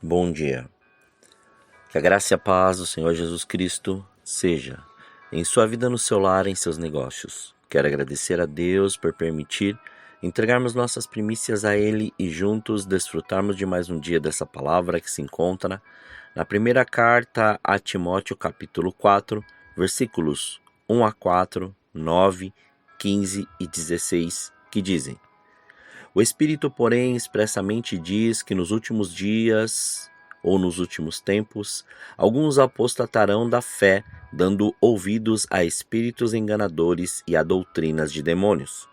Bom dia. Que a graça e a paz do Senhor Jesus Cristo seja em sua vida, no seu lar, em seus negócios. Quero agradecer a Deus por permitir entregarmos nossas primícias a Ele e juntos desfrutarmos de mais um dia dessa palavra que se encontra na primeira carta a Timóteo, capítulo 4, versículos 1 a 4, 9, 15 e 16, que dizem: O Espírito, porém, expressamente diz que nos últimos dias, ou nos últimos tempos, alguns apostatarão da fé, dando ouvidos a espíritos enganadores e a doutrinas de demônios,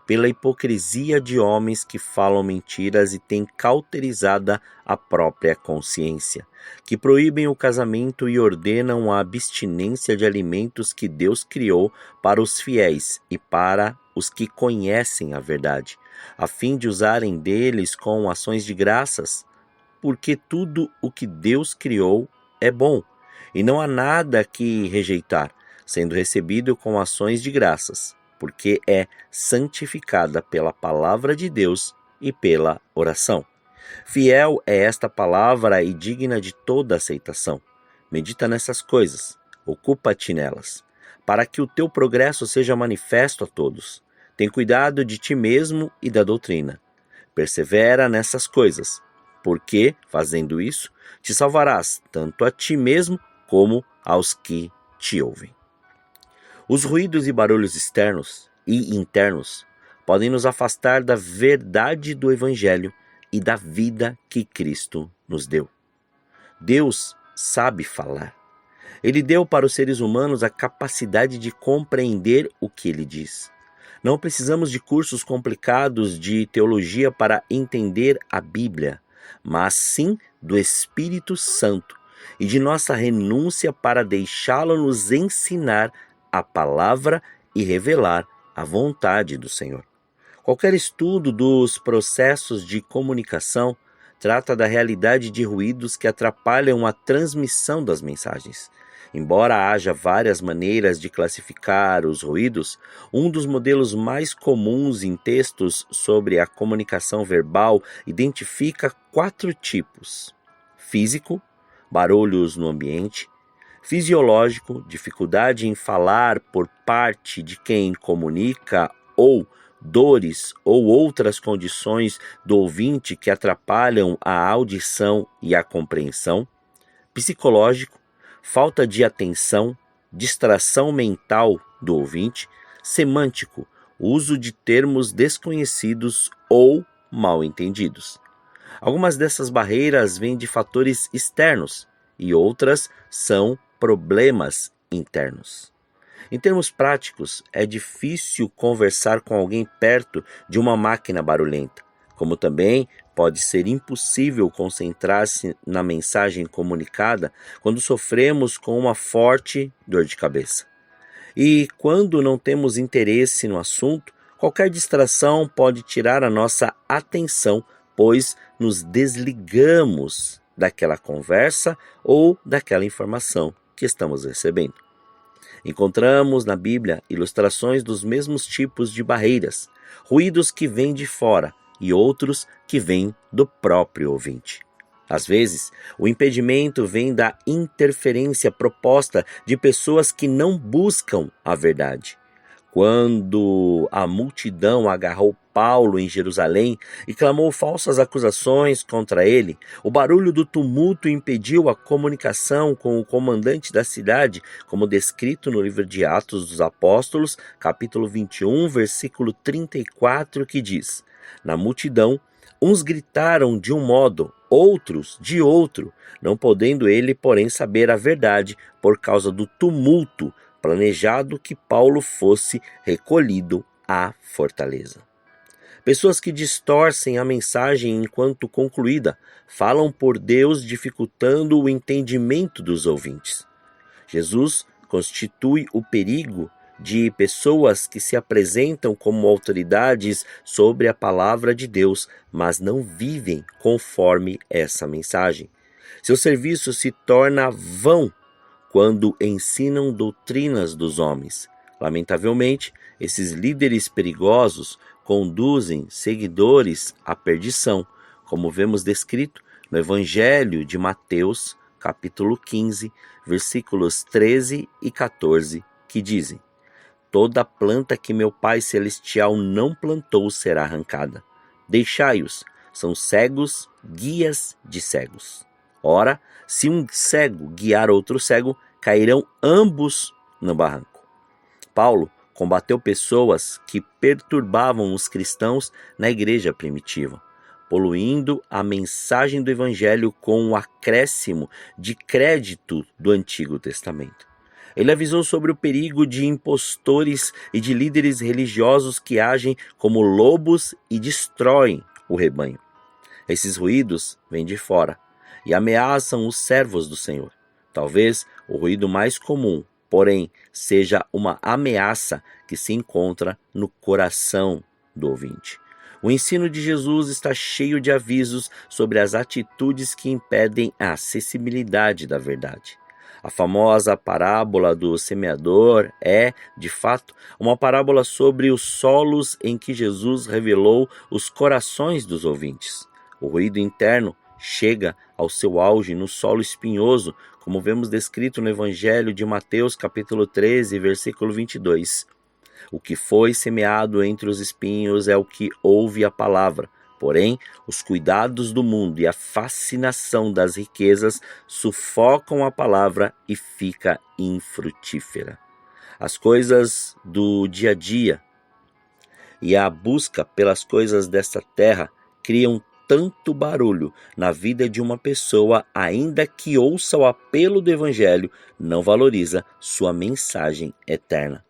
pela hipocrisia de homens que falam mentiras e têm cauterizada a própria consciência, que proíbem o casamento e ordenam a abstinência de alimentos que Deus criou para os fiéis e para os que conhecem a verdade, a fim de usarem deles com ações de graças, porque tudo o que Deus criou é bom, e não há nada que rejeitar, sendo recebido com ações de graças, porque é santificada pela palavra de Deus e pela oração. Fiel é esta palavra e digna de toda aceitação. Medita nessas coisas, ocupa-te nelas, para que o teu progresso seja manifesto a todos. Tem cuidado de ti mesmo e da doutrina. Persevera nessas coisas, porque, fazendo isso, te salvarás tanto a ti mesmo como aos que te ouvem. Os ruídos e barulhos externos e internos podem nos afastar da verdade do Evangelho e da vida que Cristo nos deu. Deus sabe falar. Ele deu para os seres humanos a capacidade de compreender o que ele diz. Não precisamos de cursos complicados de teologia para entender a Bíblia, mas sim do Espírito Santo e de nossa renúncia para deixá-lo nos ensinar a palavra e revelar a vontade do Senhor. Qualquer estudo dos processos de comunicação trata da realidade de ruídos que atrapalham a transmissão das mensagens. Embora haja várias maneiras de classificar os ruídos, um dos modelos mais comuns em textos sobre a comunicação verbal identifica 4 tipos: físico, barulhos no ambiente; fisiológico, dificuldade em falar por parte de quem comunica, ou dores ou outras condições do ouvinte que atrapalham a audição e a compreensão; psicológico, falta de atenção, distração mental do ouvinte; semântico, uso de termos desconhecidos ou mal entendidos. Algumas dessas barreiras vêm de fatores externos e outras são problemas internos. Em termos práticos, é difícil conversar com alguém perto de uma máquina barulhenta, como também pode ser impossível concentrar-se na mensagem comunicada quando sofremos com uma forte dor de cabeça. E quando não temos interesse no assunto, qualquer distração pode tirar a nossa atenção, pois nos desligamos daquela conversa ou daquela informação que estamos recebendo. Encontramos na Bíblia ilustrações dos mesmos tipos de barreiras, ruídos que vêm de fora e outros que vêm do próprio ouvinte. Às vezes, o impedimento vem da interferência proposta de pessoas que não buscam a verdade. Quando a multidão agarrou Paulo em Jerusalém e clamou falsas acusações contra ele, o barulho do tumulto impediu a comunicação com o comandante da cidade, como descrito no livro de Atos dos Apóstolos, capítulo 21, versículo 34, que diz: Na multidão, uns gritaram de um modo, outros de outro, não podendo ele, porém, saber a verdade por causa do tumulto, planejado que Paulo fosse recolhido à fortaleza. Pessoas que distorcem a mensagem enquanto concluída, falam por Deus, dificultando o entendimento dos ouvintes. Jesus constitui o perigo de pessoas que se apresentam como autoridades sobre a palavra de Deus, mas não vivem conforme essa mensagem. Seu serviço se torna vão quando ensinam doutrinas dos homens. Lamentavelmente, esses líderes perigosos conduzem seguidores à perdição, como vemos descrito no Evangelho de Mateus, capítulo 15, versículos 13 e 14, que dizem: Toda planta que meu Pai Celestial não plantou será arrancada. Deixai-os, são cegos, guias de cegos. Ora, se um cego guiar outro cego, cairão ambos no barranco. Paulo combateu pessoas que perturbavam os cristãos na igreja primitiva, poluindo a mensagem do Evangelho com o acréscimo de crédito do Antigo Testamento. Ele avisou sobre o perigo de impostores e de líderes religiosos que agem como lobos e destroem o rebanho. Esses ruídos vêm de fora e ameaçam os servos do Senhor. Talvez o ruído mais comum, porém, seja uma ameaça que se encontra no coração do ouvinte. O ensino de Jesus está cheio de avisos sobre as atitudes que impedem a acessibilidade da verdade. A famosa parábola do semeador é, de fato, uma parábola sobre os solos em que Jesus revelou os corações dos ouvintes. O ruído interno chega ao seu auge no solo espinhoso, como vemos descrito no Evangelho de Mateus, capítulo 13, versículo 22. O que foi semeado entre os espinhos é o que ouve a palavra. Porém, os cuidados do mundo e a fascinação das riquezas sufocam a palavra e fica infrutífera. As coisas do dia a dia e a busca pelas coisas desta terra criam tanto barulho na vida de uma pessoa, ainda que ouça o apelo do Evangelho, não valoriza sua mensagem eterna.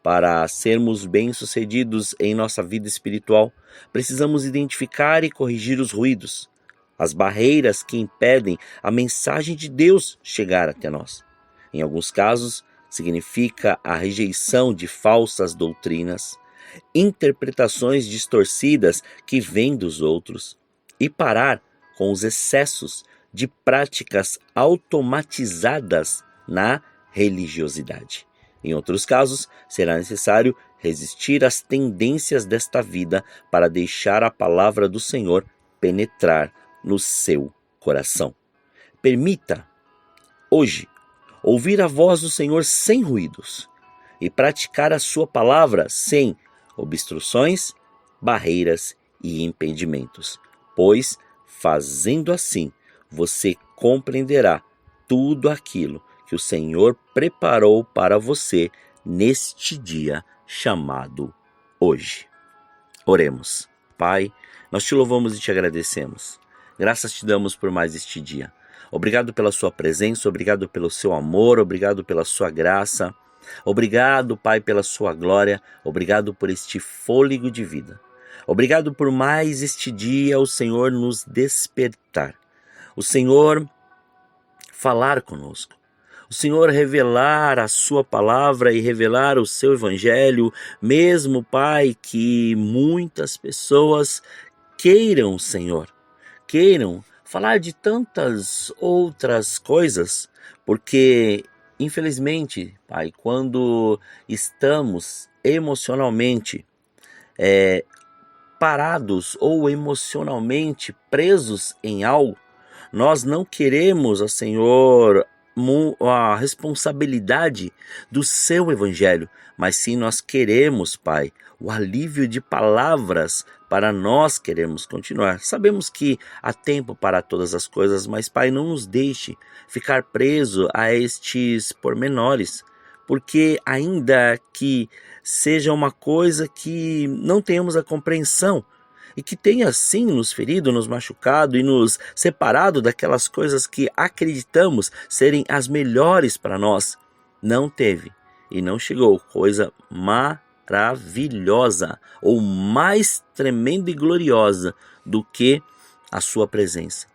Para sermos bem-sucedidos em nossa vida espiritual, precisamos identificar e corrigir os ruídos, as barreiras que impedem a mensagem de Deus chegar até nós. Em alguns casos, significa a rejeição de falsas doutrinas, interpretações distorcidas que vêm dos outros, e parar com os excessos de práticas automatizadas na religiosidade. Em outros casos, será necessário resistir às tendências desta vida para deixar a palavra do Senhor penetrar no seu coração. Permita, hoje, ouvir a voz do Senhor sem ruídos e praticar a sua palavra sem obstruções, barreiras e impedimentos, pois, fazendo assim, você compreenderá tudo aquilo que o Senhor preparou para você neste dia chamado hoje. Oremos. Pai, nós te louvamos e te agradecemos. Graças te damos por mais este dia. Obrigado pela sua presença, obrigado pelo seu amor, obrigado pela sua graça. Obrigado, Pai, pela sua glória, obrigado por este fôlego de vida. Obrigado por mais este dia, o Senhor nos despertar. O Senhor falar conosco. O Senhor revelar a sua palavra e revelar o seu evangelho, mesmo, Pai, que muitas pessoas queiram, Senhor, queiram falar de tantas outras coisas, porque, infelizmente, Pai, quando estamos emocionalmente parados ou emocionalmente presos em algo, nós não queremos, Senhor, a responsabilidade do seu evangelho, mas sim nós queremos, Pai, o alívio de palavras para nós queremos continuar. Sabemos que há tempo para todas as coisas, mas, Pai, não nos deixe ficar preso a estes pormenores, porque ainda que seja uma coisa que não tenhamos a compreensão, e que tenha sim nos ferido, nos machucado e nos separado daquelas coisas que acreditamos serem as melhores para nós, não teve e não chegou coisa maravilhosa ou mais tremenda e gloriosa do que a sua presença,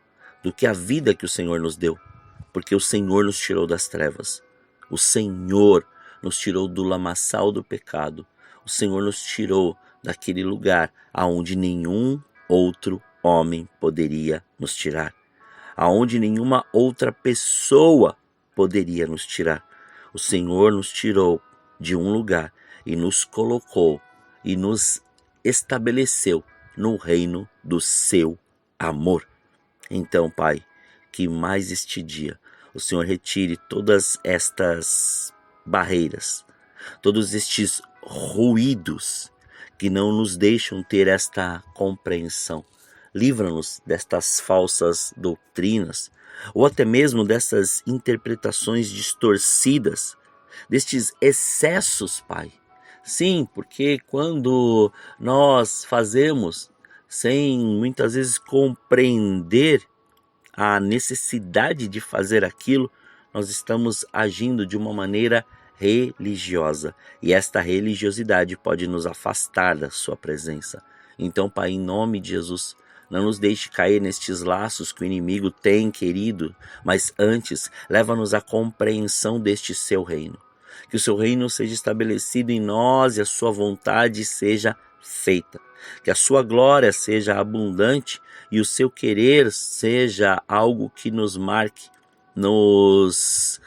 do que a vida que o Senhor nos deu, porque o Senhor nos tirou das trevas, o Senhor nos tirou do lamaçal do pecado, o Senhor nos tirou daquele lugar aonde nenhum outro homem poderia nos tirar, aonde nenhuma outra pessoa poderia nos tirar. O Senhor nos tirou de um lugar e nos colocou e nos estabeleceu no reino do seu amor. Então, Pai, que mais este dia o Senhor retire todas estas barreiras, todos estes ruídos que não nos deixam ter esta compreensão. Livra-nos destas falsas doutrinas, ou até mesmo dessas interpretações distorcidas, destes excessos, Pai. Sim, porque quando nós fazemos sem muitas vezes compreender a necessidade de fazer aquilo, nós estamos agindo de uma maneira religiosa. E esta religiosidade pode nos afastar da sua presença. Então, Pai, em nome de Jesus, não nos deixe cair nestes laços que o inimigo tem querido, mas antes, leva-nos à compreensão deste seu reino. Que o seu reino seja estabelecido em nós e a sua vontade seja feita. Que a sua glória seja abundante e o seu querer seja algo que nos marque, nos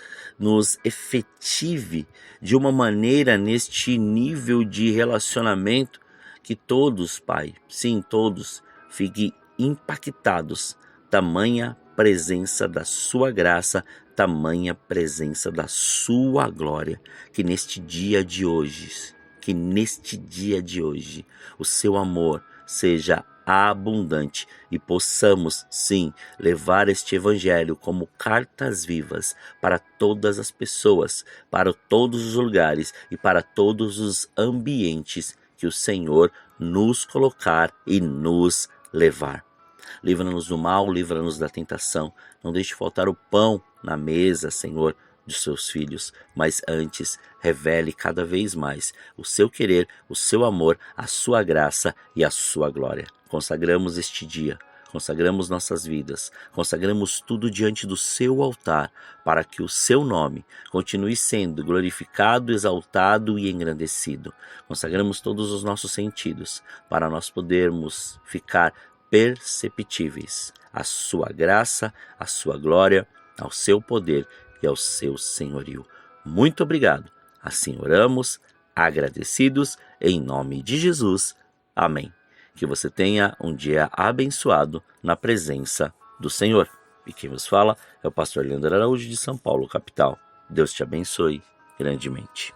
efetive de uma maneira neste nível de relacionamento que todos, Pai, sim, todos, fiquem impactados. Tamanha presença da sua graça, tamanha presença da sua glória, que neste dia de hoje, o seu amor seja abundante e possamos, sim, levar este evangelho como cartas vivas para todas as pessoas, para todos os lugares e para todos os ambientes que o Senhor nos colocar e nos levar. Livra-nos do mal, livra-nos da tentação. Não deixe faltar o pão na mesa, Senhor, dos seus filhos, mas antes revele cada vez mais o seu querer, o seu amor, a sua graça e a sua glória. Consagramos este dia, consagramos nossas vidas, consagramos tudo diante do seu altar, para que o seu nome continue sendo glorificado, exaltado e engrandecido. Consagramos todos os nossos sentidos, para nós podermos ficar perceptíveis à sua graça, à sua glória, ao seu poder e ao seu senhorio. Muito obrigado. Assim oramos, agradecidos, em nome de Jesus. Amém. Que você tenha um dia abençoado na presença do Senhor. E quem vos fala é o pastor Leandro Araújo de São Paulo, capital. Deus te abençoe grandemente.